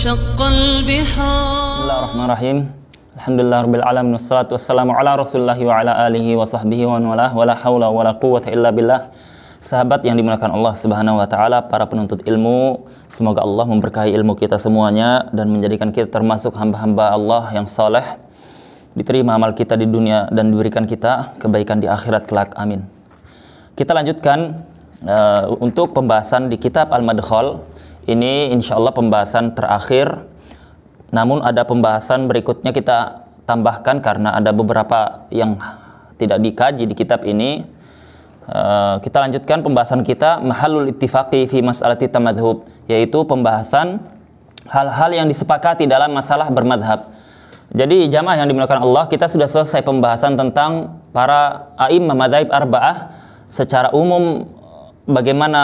وانشق البحار. Bismillahirrahmanirrahim. Alhamdulillahirabbil alamin wassalatu wassalamu ala Rasulillah wa ala alihi wa sahbihi wa man walah wala haula wala quwwata illa billah. Sahabat yang dimuliakan Allah Subhanahu wa taala, para penuntut ilmu, semoga Allah memberkahi ilmu kita semuanya dan menjadikan kita termasuk hamba-hamba Allah yang saleh, diterima amal kita di dunia dan diberikan kita kebaikan di akhirat kelak. Amin. Kita lanjutkan untuk pembahasan di kitab Al-Madkhal. Ini insyaallah pembahasan terakhir, namun ada pembahasan berikutnya kita tambahkan karena ada beberapa yang tidak dikaji di kitab ini. Kita lanjutkan pembahasan kita mahallul ittifaqi fi mas'alati tamadhub, yaitu pembahasan hal-hal yang disepakati dalam masalah bermadhab. Jadi jamaah yang dimuliakan Allah, kita sudah selesai pembahasan tentang para a'immah madzhab arba'ah secara umum, bagaimana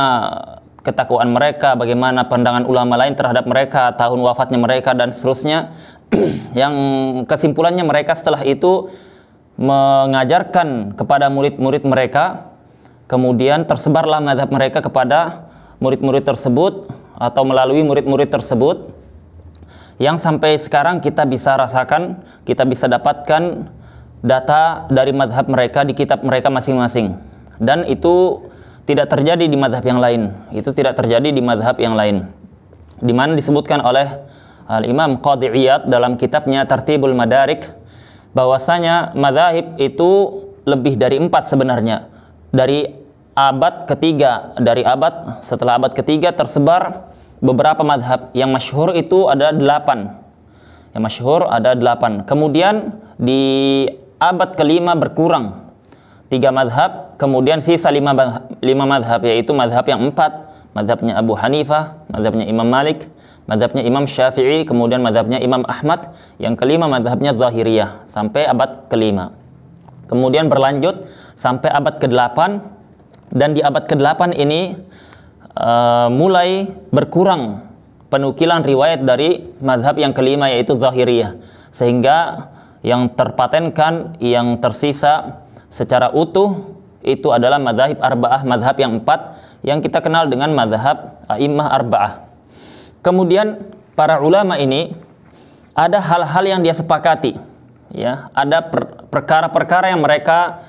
ketakwaan mereka, bagaimana pandangan ulama lain terhadap mereka, tahun wafatnya mereka dan seterusnya. Yang kesimpulannya mereka setelah itu mengajarkan kepada murid-murid mereka, kemudian tersebarlah mazhab mereka kepada murid-murid tersebut atau melalui murid-murid tersebut, yang sampai sekarang kita bisa rasakan, kita bisa dapatkan data dari mazhab mereka di kitab mereka masing-masing. Dan itu tidak terjadi di mazhab yang lain. Itu tidak terjadi di mazhab yang lain. Di mana disebutkan oleh Al-Imam Qadhi Iyad dalam kitabnya Tartibul Madarik, bahwasanya mazhab itu lebih dari 4 sebenarnya. Dari abad ketiga, setelah abad ketiga tersebar beberapa mazhab. Yang masyhur itu ada 8. Yang masyhur ada 8. Kemudian di abad kelima berkurang 3 mazhab, kemudian sisa 5 mazhab, yaitu mazhab yang 4, mazhabnya Abu Hanifah, mazhabnya Imam Malik, mazhabnya Imam Syafi'i, kemudian mazhabnya Imam Ahmad, yang kelima mazhabnya Zahiriyah, sampai abad kelima. Kemudian berlanjut sampai abad ke-8, dan di abad ke-8 ini mulai berkurang penukilan riwayat dari mazhab yang kelima, yaitu Zahiriyah, sehingga yang terpatenkan, yang tersisa secara utuh itu adalah mazhab arba'ah, mazhab yang 4 yang kita kenal dengan mazhab a'immah arba'ah. Kemudian para ulama ini ada hal-hal yang dia sepakati, ya, ada perkara-perkara yang mereka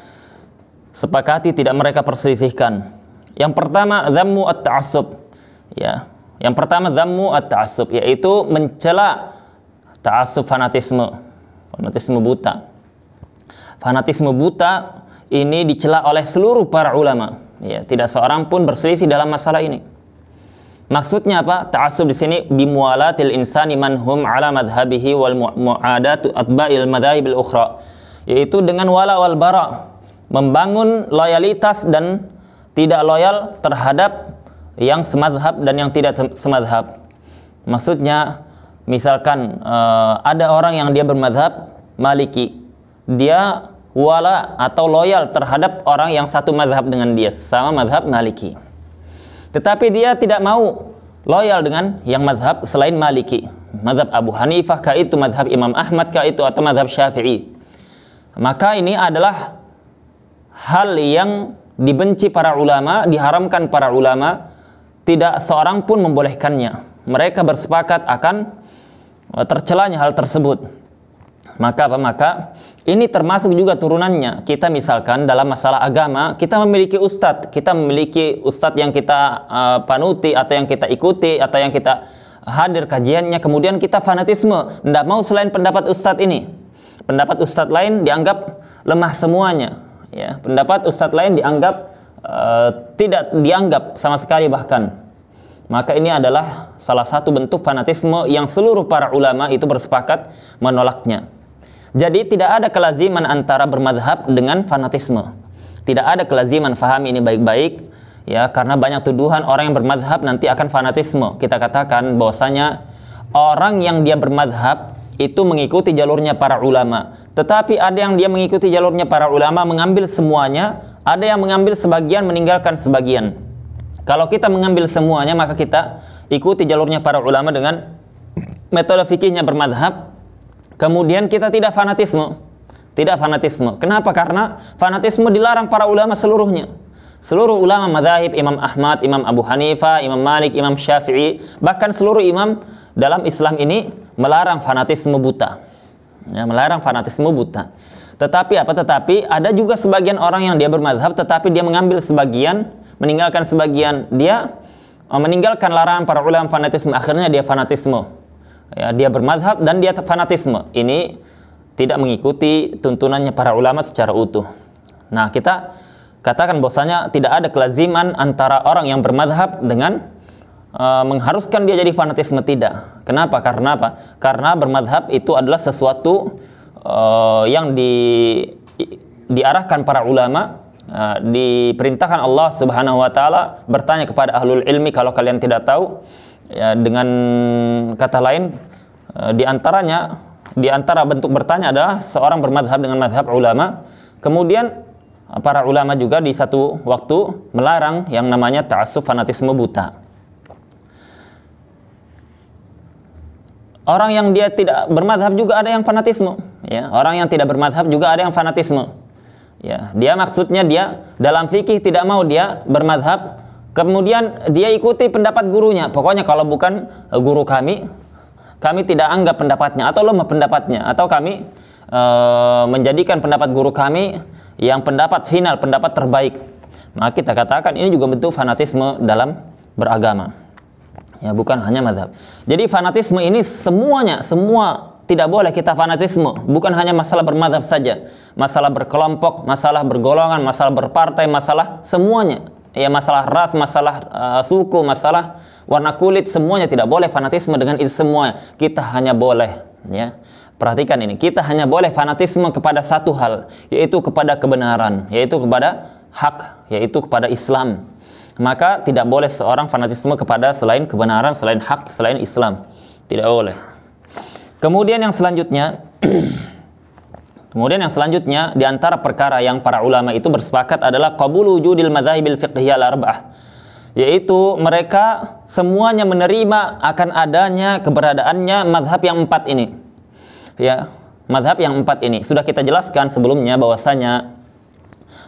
sepakati, tidak mereka perselisihkan. Yang pertama dzammu at-ta'assub, ya. Yang pertama dzammu at-ta'assub, yaitu mencela ta'assub, fanatisme buta. Fanatisme buta ini dicela oleh seluruh para ulama, ya, tidak seorang pun berselisih dalam masalah ini. Maksudnya apa? Ta'assub di sini bimuwalatil insani man hum ala madhhabihi wal mu'adatu atba'il madhahibil ukhra, yaitu dengan wala wal bara, membangun loyalitas dan tidak loyal terhadap yang semadzhab dan yang tidak semadzhab. Maksudnya misalkan ada orang yang dia bermadhab Maliki, dia wala atau loyal terhadap orang yang satu mazhab dengan dia, sama mazhab Maliki, tetapi dia tidak mau loyal dengan yang mazhab selain Maliki, mazhab Abu Hanifah kah itu, mazhab Imam Ahmad kah itu, atau mazhab Syafi'i. Maka ini adalah hal yang dibenci para ulama, diharamkan para ulama, tidak seorang pun membolehkannya. Mereka bersepakat akan tercelanya hal tersebut. Maka apa? Maka ini termasuk juga turunannya. Kita misalkan dalam masalah agama, kita memiliki ustadz yang kita panuti, atau yang kita ikuti, atau yang kita hadir kajiannya, kemudian kita fanatisme, tidak mau selain pendapat ustadz ini. Pendapat ustadz lain dianggap lemah semuanya, ya. Pendapat ustadz lain dianggap tidak dianggap sama sekali bahkan. Maka ini adalah salah satu bentuk fanatisme yang seluruh para ulama itu bersepakat menolaknya. Jadi tidak ada kelaziman antara bermadhab dengan fanatisme. Tidak ada kelaziman, fahami ini baik-baik, ya, karena banyak tuduhan orang yang bermadhab nanti akan fanatisme. Kita katakan bahwasanya orang yang dia bermadhab itu mengikuti jalurnya para ulama, tetapi ada yang dia mengikuti jalurnya para ulama mengambil semuanya, ada yang mengambil sebagian meninggalkan sebagian. Kalau kita mengambil semuanya, maka kita ikuti jalurnya para ulama dengan metode fikihnya bermadhab. Kemudian kita tidak fanatisme. Kenapa? Karena fanatisme dilarang para ulama seluruhnya. Seluruh ulama madzhab, Imam Ahmad, Imam Abu Hanifah, Imam Malik, Imam Syafi'i, bahkan seluruh imam dalam Islam ini melarang fanatisme buta. Ya, melarang fanatisme buta. Tetapi ada juga sebagian orang yang dia bermadzhab tetapi dia mengambil sebagian, meninggalkan sebagian. Dia meninggalkan larangan para ulama fanatisme, akhirnya dia fanatisme. Ya, dia bermadzhab dan dia fanatisme. Ini tidak mengikuti tuntunannya para ulama secara utuh. Nah, kita katakan bahwasanya tidak ada kelaziman antara orang yang bermadzhab dengan mengharuskan dia jadi fanatisme, tidak. Kenapa? Karena apa? Karena bermadzhab itu adalah sesuatu yang diarahkan para ulama, diperintahkan Allah Subhanahu wa taala bertanya kepada ahlul ilmi kalau kalian tidak tahu. Ya, dengan kata lain, di antara bentuk bertanya adalah seorang bermadzhab dengan mazhab ulama. Kemudian para ulama juga di satu waktu melarang yang namanya ta'assub, fanatisme buta. Orang yang dia tidak bermadzhab juga ada yang fanatisme, ya. Orang yang tidak bermadzhab juga ada yang fanatisme. Ya, dia maksudnya dia dalam fikih tidak mau dia bermadzhab, kemudian dia ikuti pendapat gurunya. Pokoknya kalau bukan guru kami tidak anggap pendapatnya atau lemah pendapatnya, atau kami menjadikan pendapat guru kami yang pendapat final, pendapat terbaik. Maka kita katakan ini juga bentuk fanatisme dalam beragama. Ya, bukan hanya mazhab. Jadi fanatisme ini semua tidak boleh kita fanatisme. Bukan hanya masalah bermazhab saja. Masalah berkelompok, masalah bergolongan, masalah berpartai, masalah semuanya. Ya, masalah ras, masalah suku, masalah warna kulit, semuanya tidak boleh fanatisme dengan itu semua. Kita hanya boleh, ya. Perhatikan ini, kita hanya boleh fanatisme kepada satu hal, yaitu kepada kebenaran, yaitu kepada hak, yaitu kepada Islam. Maka tidak boleh seorang fanatisme kepada selain kebenaran, selain hak, selain Islam. Tidak boleh. Kemudian yang selanjutnya di antara perkara yang para ulama itu bersepakat adalah qabulu wujudil madzahibil fiqhiyah al-arba'ah, yaitu mereka semuanya menerima akan adanya keberadaannya mazhab yang 4 ini. Ya, mazhab yang 4 ini sudah kita jelaskan sebelumnya bahwasanya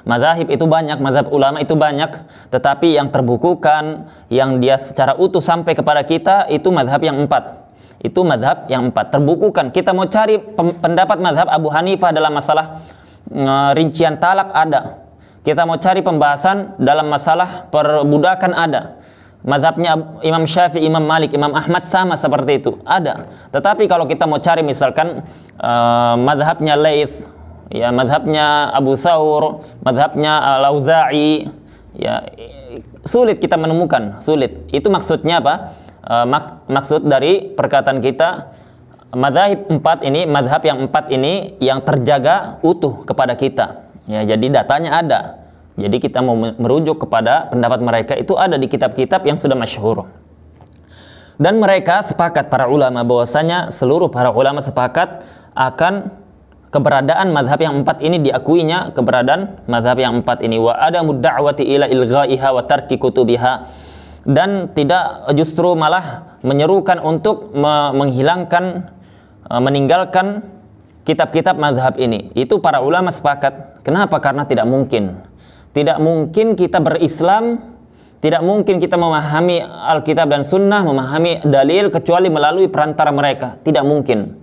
mazhab itu banyak, mazhab ulama itu banyak, tetapi yang terbukukan, yang dia secara utuh sampai kepada kita itu mazhab yang 4. Itu mazhab yang 4 terbukukan. Kita mau cari pendapat mazhab Abu Hanifah dalam masalah rincian talak ada. Kita mau cari pembahasan dalam masalah perbudakan ada. Mazhabnya Imam Syafi'i, Imam Malik, Imam Ahmad sama seperti itu, ada. Tetapi kalau kita mau cari misalkan mazhabnya Laits, ya, mazhabnya Abu Thawr, mazhabnya Al-Auza'i, ya, sulit kita menemukan, sulit. Itu maksudnya apa? Maksud dari perkataan kita mazhab 4 ini, mazhab yang 4 ini yang terjaga utuh kepada kita. Ya, jadi datanya ada. Jadi kita mau merujuk kepada pendapat mereka itu ada di kitab-kitab yang sudah masyhur. Dan mereka sepakat, para ulama, bahwasanya seluruh para ulama sepakat akan keberadaan mazhab yang 4 ini, diakuinya keberadaan mazhab yang 4 ini. Wa adamud da'wati ila ilghaiha wa tarki kutubiha, dan tidak justru malah menyerukan untuk menghilangkan, meninggalkan kitab-kitab mazhab ini. Itu para ulama sepakat. Kenapa? Karena tidak mungkin kita berislam, tidak mungkin kita memahami Alkitab dan Sunnah, memahami dalil kecuali melalui perantara mereka. Tidak mungkin.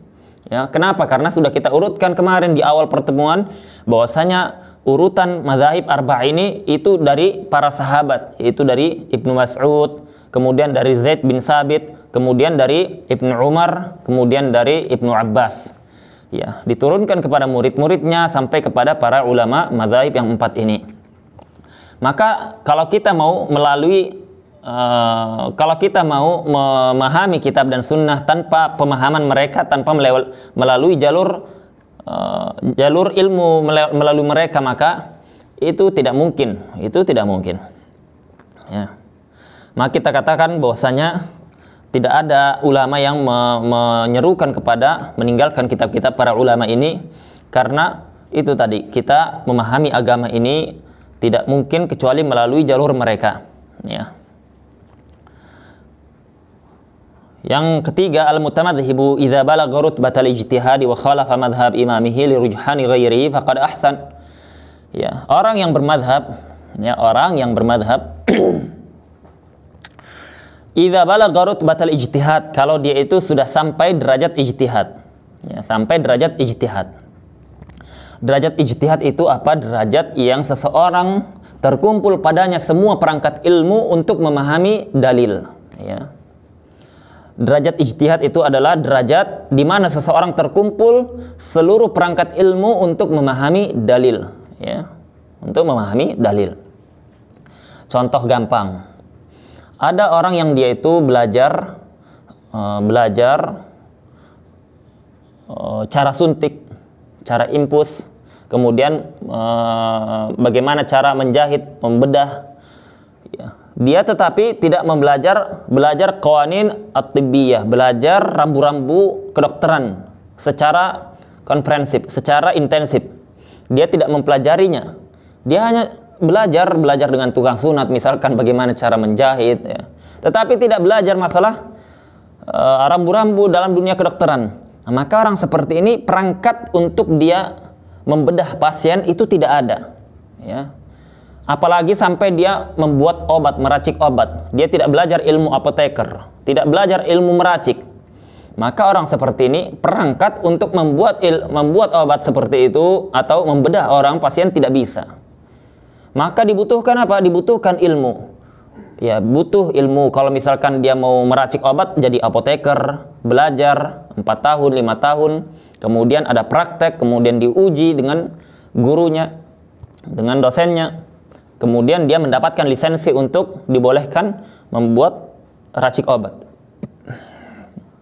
Ya, kenapa? Karena sudah kita urutkan kemarin di awal pertemuan bahwasanya urutan mazhab arba' ini itu dari para sahabat, yaitu dari Ibnu Mas'ud, kemudian dari Zaid bin Sabit, kemudian dari Ibnu Umar, kemudian dari Ibnu Abbas. Ya, diturunkan kepada murid-muridnya sampai kepada para ulama mazhab yang 4 ini. Maka kalau kita mau memahami kitab dan sunnah tanpa pemahaman mereka, tanpa melalui jalur ilmu melalui mereka, maka itu tidak mungkin. Ya. Maka kita katakan bahwasanya tidak ada ulama yang menyerukan kepada meninggalkan kitab-kitab para ulama ini, karena itu tadi, kita memahami agama ini tidak mungkin kecuali melalui jalur mereka. Ya. Yang ketiga, al-mutamadhibu idza balagha rutbatal ijtihadi wa khalafa madhhab imamihi li rujhani ghairihi faqad ahsan. Ya, orang yang bermadhab, Ya, orang yang bermadhab idza balagha rutbatal ijtihad, kalau dia itu sudah sampai derajat ijtihad. Ya, sampai derajat ijtihad. Derajat ijtihad itu apa? Derajat yang seseorang terkumpul padanya semua perangkat ilmu untuk memahami dalil. Ya. Derajat ijtihad itu adalah derajat di mana seseorang terkumpul seluruh perangkat ilmu untuk memahami dalil. Ya. Untuk memahami dalil. Contoh gampang. Ada orang yang dia itu belajar cara suntik, cara infus, kemudian bagaimana cara menjahit, membedah. Ya. Dia tetapi tidak belajar qawanin at-tibbiyah, belajar rambu-rambu kedokteran secara komprehensif, secara intensif. Dia tidak mempelajarinya. Dia hanya belajar dengan tukang sunat, misalkan bagaimana cara menjahit, ya. Tetapi tidak belajar masalah rambu-rambu dalam dunia kedokteran. Nah, maka orang seperti ini perangkat untuk dia membedah pasien itu tidak ada, ya. Apalagi sampai dia membuat obat, meracik obat. Dia tidak belajar ilmu apoteker, tidak belajar ilmu meracik. Maka orang seperti ini perangkat untuk membuat obat seperti itu atau membedah orang pasien tidak bisa. Maka dibutuhkan apa? Dibutuhkan ilmu. Ya, butuh ilmu. Kalau misalkan dia mau meracik obat, jadi apoteker, belajar 4 tahun, 5 tahun, kemudian ada praktek, kemudian diuji dengan gurunya, dengan dosennya. Kemudian dia mendapatkan lisensi untuk dibolehkan membuat racik obat.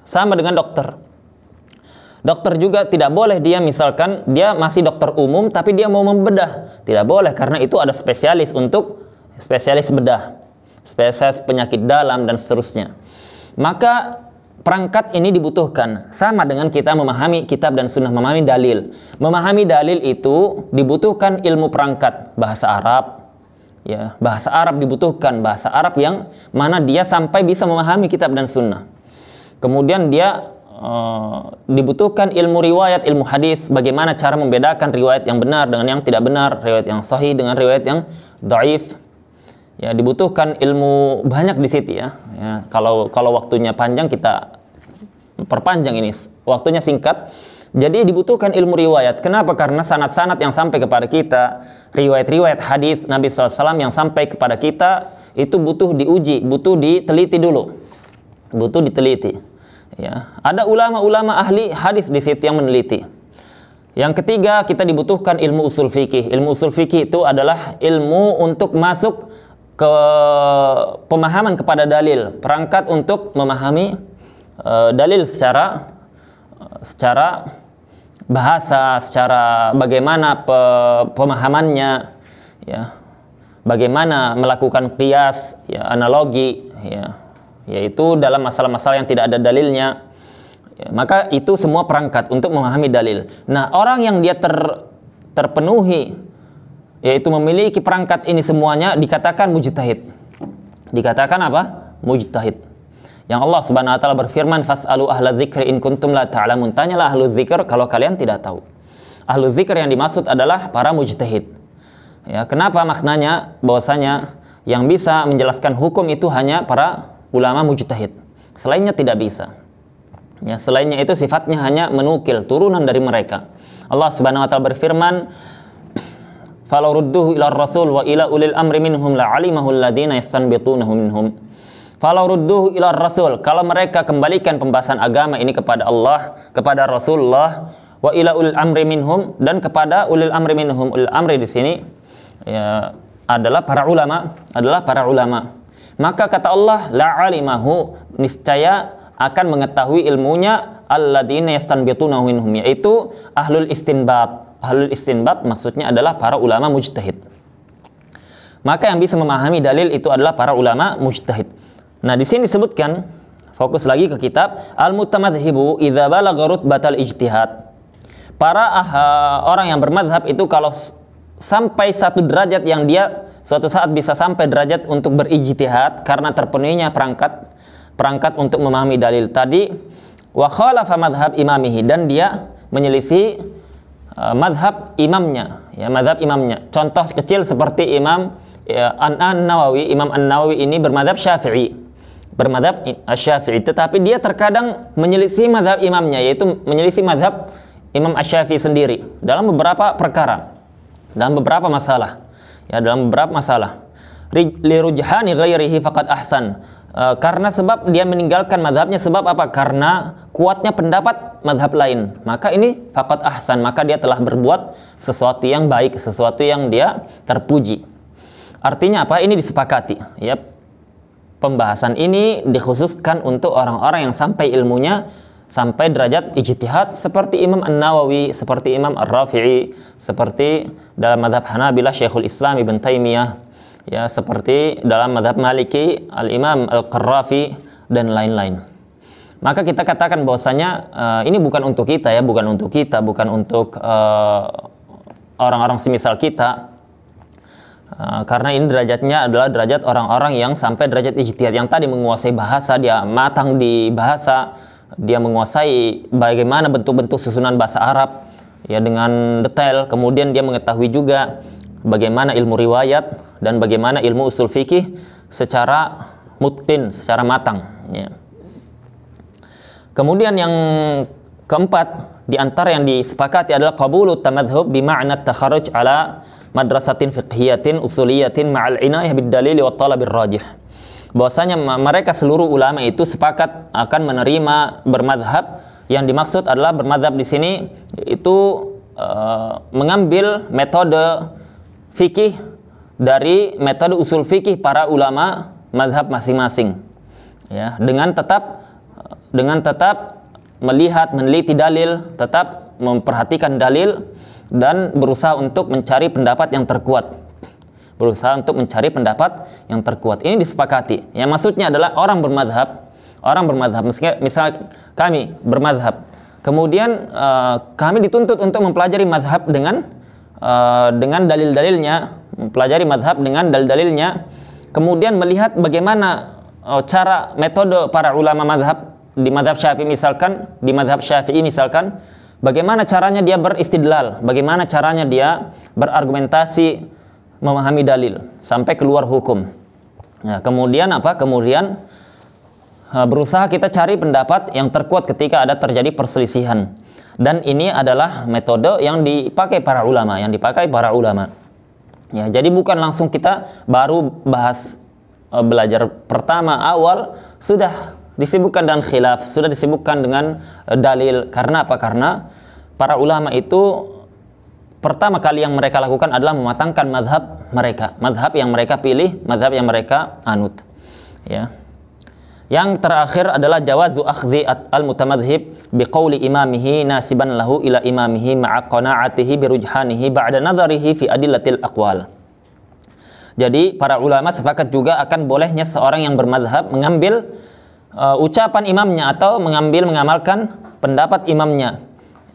Sama dengan dokter. Dokter juga tidak boleh dia misalkan dia masih dokter umum tapi dia mau membedah. Tidak boleh karena itu ada spesialis untuk spesialis bedah, spesialis penyakit dalam dan seterusnya. Maka perangkat ini dibutuhkan. Sama dengan kita memahami kitab dan sunnah, memahami dalil. Memahami dalil itu dibutuhkan ilmu perangkat, bahasa Arab. Ya, bahasa Arab dibutuhkan, bahasa Arab yang mana dia sampai bisa memahami kitab dan sunnah. Kemudian dia dibutuhkan ilmu riwayat, ilmu hadis, bagaimana cara membedakan riwayat yang benar dengan yang tidak benar, riwayat yang sahih dengan riwayat yang dhaif. Ya, dibutuhkan ilmu banyak di situ ya. Ya, kalau waktunya panjang kita perpanjang ini, waktunya singkat. Jadi dibutuhkan ilmu riwayat. Kenapa? Karena sanad-sanad yang sampai kepada kita, riwayat-riwayat hadis Nabi SAW yang sampai kepada kita itu butuh diuji, butuh diteliti dulu, butuh diteliti. Ya, ada ulama-ulama ahli hadis di situ yang meneliti. Yang ketiga, kita dibutuhkan ilmu usul fikih. Ilmu usul fikih itu adalah ilmu untuk masuk ke pemahaman kepada dalil, perangkat untuk memahami dalil secara bahasa, secara bagaimana pemahamannya, ya, bagaimana melakukan qiyas, ya, analogi, ya, yaitu dalam masalah-masalah yang tidak ada dalilnya. Ya, maka itu semua perangkat untuk memahami dalil. Nah, orang yang dia terpenuhi, yaitu memiliki perangkat ini semuanya, dikatakan mujtahid. Dikatakan apa? Mujtahid. Yang Allah Subhanahu wa taala berfirman, "Fas'alu ahla dzikri in kuntum la ta'lamun." Tanyalah ahlu dzikir kalau kalian tidak tahu. Ahlu dzikir yang dimaksud adalah para mujtahid. Ya, kenapa maknanya bahwasanya yang bisa menjelaskan hukum itu hanya para ulama mujtahid. Selainnya tidak bisa. Ya, selainnya itu sifatnya hanya menukil, turunan dari mereka. Allah Subhanahu wa taala berfirman, "Falau rudduhu ila rasul wa ila ulil amri minhum la'alimahu alladziina yastanbitunahu minhum." Falau rudduhu ila rasul, kalau mereka kembalikan pembahasan agama ini kepada Allah, kepada Rasulullah, wa ila ulil amri minhum, dan kepada ulil amri minhum. Ulil amri di sini ya, adalah para ulama, Maka kata Allah, la'alimahu, niscaya akan mengetahui ilmunya alladzina yastanbitunahu minhum, yaitu ahlul istinbat. Ahlul istinbat maksudnya adalah para ulama mujtahid. Maka yang bisa memahami dalil itu adalah para ulama mujtahid. Nah, di sini disebutkan, fokus lagi ke kitab, al-mutamadhibu idza balagha rutbatal ijtihad. Para orang yang bermadhab itu kalau sampai satu derajat yang dia suatu saat bisa sampai derajat untuk berijtihad karena terpenuhinya perangkat untuk memahami dalil tadi, wa khalafa madhab imamihi, dan dia menyelisih madhab imamnya, ya, madhab imamnya. Contoh kecil seperti Imam ya, An-Nawawi, Imam An-Nawawi ini bermadzhab Syafi'i, bermadzhab Asy-Syafi'i, tetapi dia terkadang menyelisih mazhab imamnya, yaitu menyelisih mazhab Imam Asy-Syafi'i sendiri dalam beberapa perkara, dalam beberapa masalah. Ya, dalam beberapa masalah. Li rujhani ghairihi faqad ahsan. Karena sebab dia meninggalkan mazhabnya, sebab apa? Karena kuatnya pendapat mazhab lain. Maka ini faqad ahsan, maka dia telah berbuat sesuatu yang baik, sesuatu yang dia terpuji. Artinya apa? Ini disepakati, ya. Pembahasan ini dikhususkan untuk orang-orang yang sampai ilmunya sampai derajat ijtihad seperti Imam An-Nawawi, seperti Imam Ar-Rafi'i, seperti dalam mazhab Hanabilah Syekhul Islam Ibn Taimiyah, ya, seperti dalam mazhab Maliki Al-Imam Al-Qarrafi dan lain-lain. Maka kita katakan bahwasanya ini bukan untuk kita, ya, bukan untuk kita, bukan untuk orang-orang semisal kita. Karena ini derajatnya adalah derajat orang-orang yang sampai derajat ijtihad, yang tadi menguasai bahasa, dia matang di bahasa, dia menguasai bagaimana bentuk-bentuk susunan bahasa Arab, ya, dengan detail. Kemudian dia mengetahui juga bagaimana ilmu riwayat dan bagaimana ilmu usul fikih secara mutqin, secara matang, ya. Kemudian yang keempat di antara yang disepakati adalah qabulut tamadhub bi ma'na takharruj ala madrasatin fiqhiyatin usuliyatin ma'al inayah bid dalil wa talabir rajih. Bahwasanya mereka seluruh ulama itu sepakat akan menerima bermadhab. Yang dimaksud adalah bermadhab di sini itu mengambil metode fikih dari metode usul fikih para ulama madhab masing-masing, ya, dengan tetap melihat, meneliti dalil, tetap memperhatikan dalil dan berusaha untuk mencari pendapat yang terkuat. Yang terkuat. Ini disepakati. Yang maksudnya adalah orang bermadhab, misal kami bermadhab, kemudian kami dituntut untuk mempelajari madhab dengan dalil-dalilnya, mempelajari madhab dengan dalil-dalilnya, kemudian melihat bagaimana cara metode para ulama madhab di madhab Syafi'i misalkan, bagaimana caranya dia beristidlal, bagaimana caranya dia berargumentasi, memahami dalil sampai keluar hukum. Nah, kemudian apa? Kemudian berusaha kita cari pendapat yang terkuat ketika ada terjadi perselisihan. Dan ini adalah metode yang dipakai para ulama, Ya, jadi bukan langsung kita baru bahas belajar pertama awal sudah disibukkan dengan khilaf, sudah disibukkan dengan dalil. Karena apa? Karena para ulama itu pertama kali yang mereka lakukan adalah mematangkan madhab yang mereka pilih, madhab yang mereka anut, ya. Yang terakhir adalah jawazu akhdhi al-mutamadhib biqauli imamihi nasiban lahu ila imamihi ma'a qana'atihi birujhanihi ba'da nadharihi fi adillatil aqwal. Jadi para ulama sepakat juga akan bolehnya seorang yang bermadhab mengambil ucapan imamnya atau mengamalkan pendapat imamnya,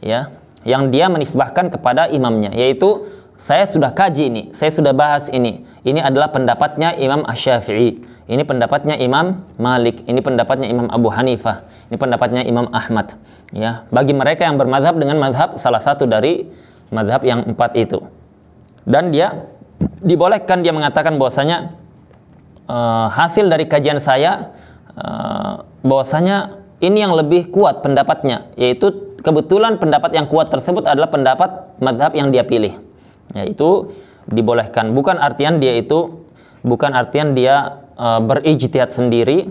ya, yang dia menisbahkan kepada imamnya, yaitu saya sudah kaji ini, saya sudah bahas ini adalah pendapatnya Imam Asy-Syafi'i, ini pendapatnya Imam Malik, ini pendapatnya Imam Abu Hanifah, ini pendapatnya Imam Ahmad, ya, bagi mereka yang bermadhab dengan madhab salah satu dari madhab yang 4 itu. Dan dia dibolehkan dia mengatakan bahwasanya hasil dari kajian saya bahwasanya ini yang lebih kuat pendapatnya, yaitu kebetulan pendapat yang kuat tersebut adalah pendapat madhab yang dia pilih, yaitu dibolehkan. Bukan artian dia berijtihad sendiri,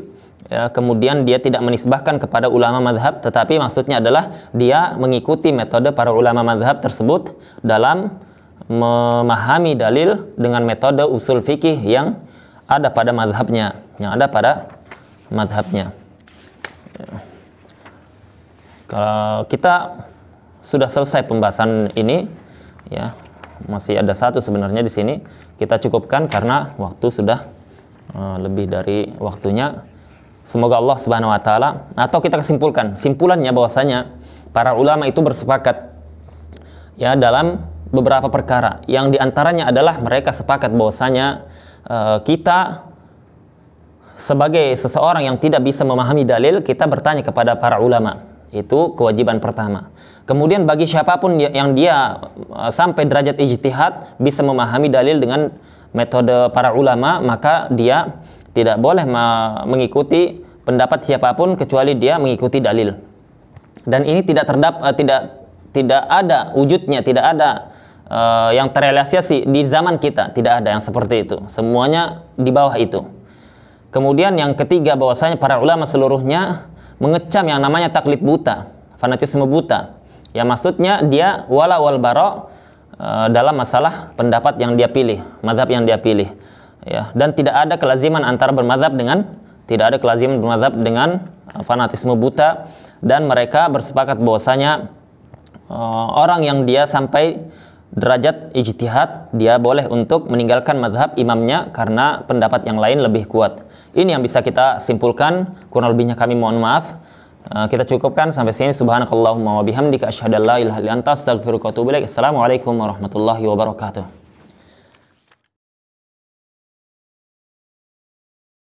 ya, kemudian dia tidak menisbahkan kepada ulama madhab, tetapi maksudnya adalah dia mengikuti metode para ulama madhab tersebut dalam memahami dalil dengan metode usul fikih yang ada pada madhabnya, Kalau kita sudah selesai pembahasan ini, ya, masih ada satu sebenarnya di sini, kita cukupkan karena waktu sudah lebih dari waktunya. Semoga Allah Subhanahu wa taala, atau kita simpulannya bahwasanya para ulama itu bersepakat, ya, dalam beberapa perkara, yang diantaranya adalah mereka sepakat bahwasanya kita sebagai seseorang yang tidak bisa memahami dalil, kita bertanya kepada para ulama. Itu kewajiban pertama. Kemudian bagi siapapun yang dia sampai derajat ijtihad bisa memahami dalil dengan metode para ulama, maka dia tidak boleh mengikuti pendapat siapapun kecuali dia mengikuti dalil. Dan ini tidak ada wujudnya, tidak ada yang terrealisasi di zaman kita, tidak ada yang seperti itu. Semuanya di bawah itu. Kemudian yang ketiga, bahwasanya para ulama seluruhnya mengecam yang namanya taklid buta, fanatisme buta. Ya maksudnya dia wala wal bara dalam masalah pendapat yang dia pilih, mazhab yang dia pilih. Ya, dan tidak ada kelaziman antara bermazhab dengan fanatisme buta, dan mereka bersepakat bahwasanya orang yang dia sampai derajat ijtihad, dia boleh untuk meninggalkan mazhab imamnya karena pendapat yang lain lebih kuat. Ini yang bisa kita simpulkan, kurang lebihnya kami mohon maaf. Kita cukupkan sampai sini. Subhanakallahumma wa bihamdika asyhadu an la ilaha illa anta astaghfiruka wa atubu ilaik. Assalamualaikum warahmatullahi wabarakatuh.